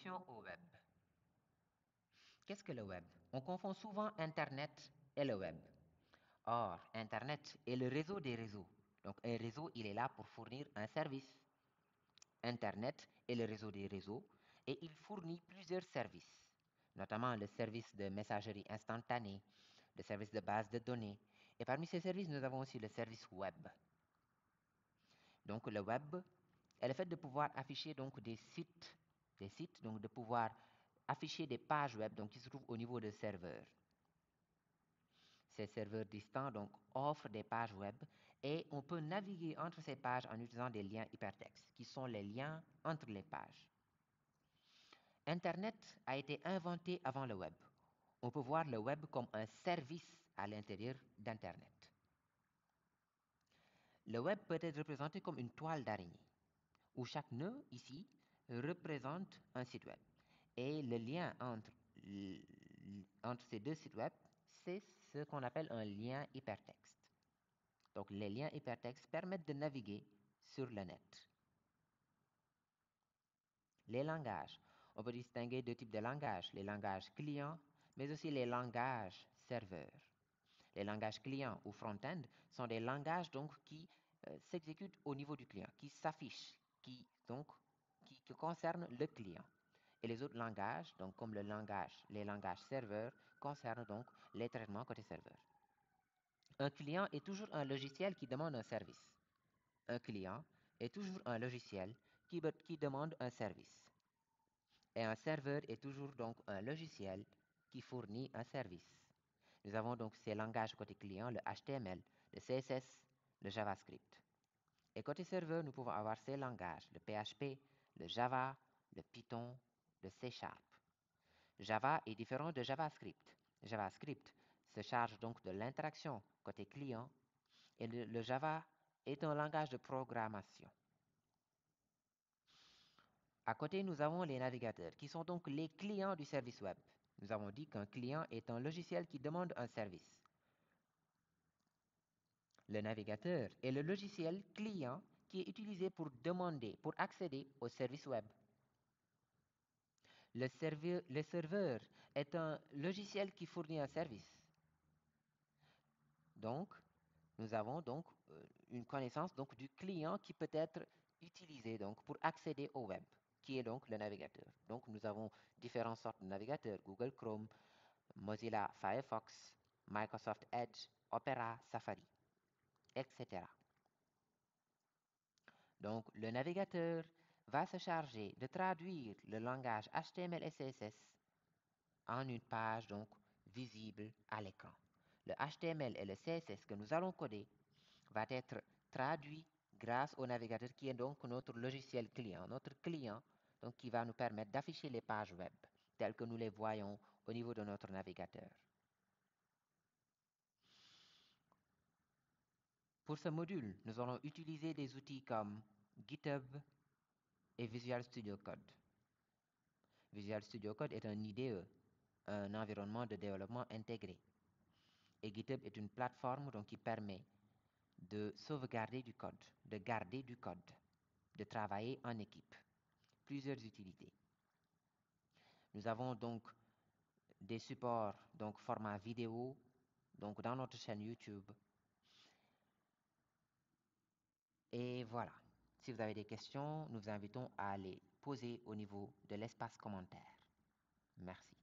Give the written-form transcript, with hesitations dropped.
Introduction au web. Qu'est-ce que le web? On confond souvent Internet et le web. Or, Internet est le réseau des réseaux. Donc, un réseau, il est là pour fournir un service. Internet est le réseau des réseaux et il fournit plusieurs services, notamment le service de messagerie instantanée, le service de base de données. Et parmi ces services, nous avons aussi le service web. Donc, le web est le fait de pouvoir afficher donc des sites, donc de pouvoir afficher des pages web donc, qui se trouvent au niveau de serveurs. Ces serveurs distants donc, offrent des pages web et on peut naviguer entre ces pages en utilisant des liens hypertextes, qui sont les liens entre les pages. Internet a été inventé avant le web. On peut voir le web comme un service à l'intérieur d'Internet. Le web peut être représenté comme une toile d'araignée, où chaque nœud ici représente un site web. Et le lien entre ces deux sites web, c'est ce qu'on appelle un lien hypertexte. Donc, les liens hypertextes permettent de naviguer sur le net. Les langages. On peut distinguer deux types de langages, les langages clients, mais aussi les langages serveurs. Les langages clients ou front-end sont des langages donc, qui s'exécutent au niveau du client, qui s'affichent, qui concernent le client. Et les autres langages, donc comme les langages serveurs, concernent donc les traitements côté serveur. Un client est toujours un logiciel qui demande un service. Un client est toujours un logiciel qui demande un service. Et un serveur est toujours donc un logiciel qui fournit un service. Nous avons donc ces langages côté client, le HTML, le CSS, le JavaScript. Et côté serveur, nous pouvons avoir ces langages, le PHP, le Java, le Python, le C#. Java est différent de JavaScript. JavaScript se charge donc de l'interaction côté client et le Java est un langage de programmation. À côté, nous avons les navigateurs, qui sont donc les clients du service web. Nous avons dit qu'un client est un logiciel qui demande un service. Le navigateur est le logiciel client qui est utilisé pour accéder au service web. Le serveur est un logiciel qui fournit un service. Donc, nous avons donc une connaissance donc, du client qui peut être utilisé donc, pour accéder au web, qui est donc le navigateur. Donc, nous avons différentes sortes de navigateurs, Google Chrome, Mozilla Firefox, Microsoft Edge, Opera, Safari, etc. Donc, le navigateur va se charger de traduire le langage HTML et CSS en une page donc visible à l'écran. Le HTML et le CSS que nous allons coder va être traduit grâce au navigateur qui est donc notre logiciel client, notre client donc qui va nous permettre d'afficher les pages web telles que nous les voyons au niveau de notre navigateur. Pour ce module, nous allons utiliser des outils comme GitHub et Visual Studio Code. Visual Studio Code est un IDE, un environnement de développement intégré. Et GitHub est une plateforme donc, qui permet de sauvegarder du code, de garder du code, de travailler en équipe. Plusieurs utilités. Nous avons donc des supports donc format vidéo donc dans notre chaîne YouTube. Et voilà. Si vous avez des questions, nous vous invitons à les poser au niveau de l'espace commentaire. Merci.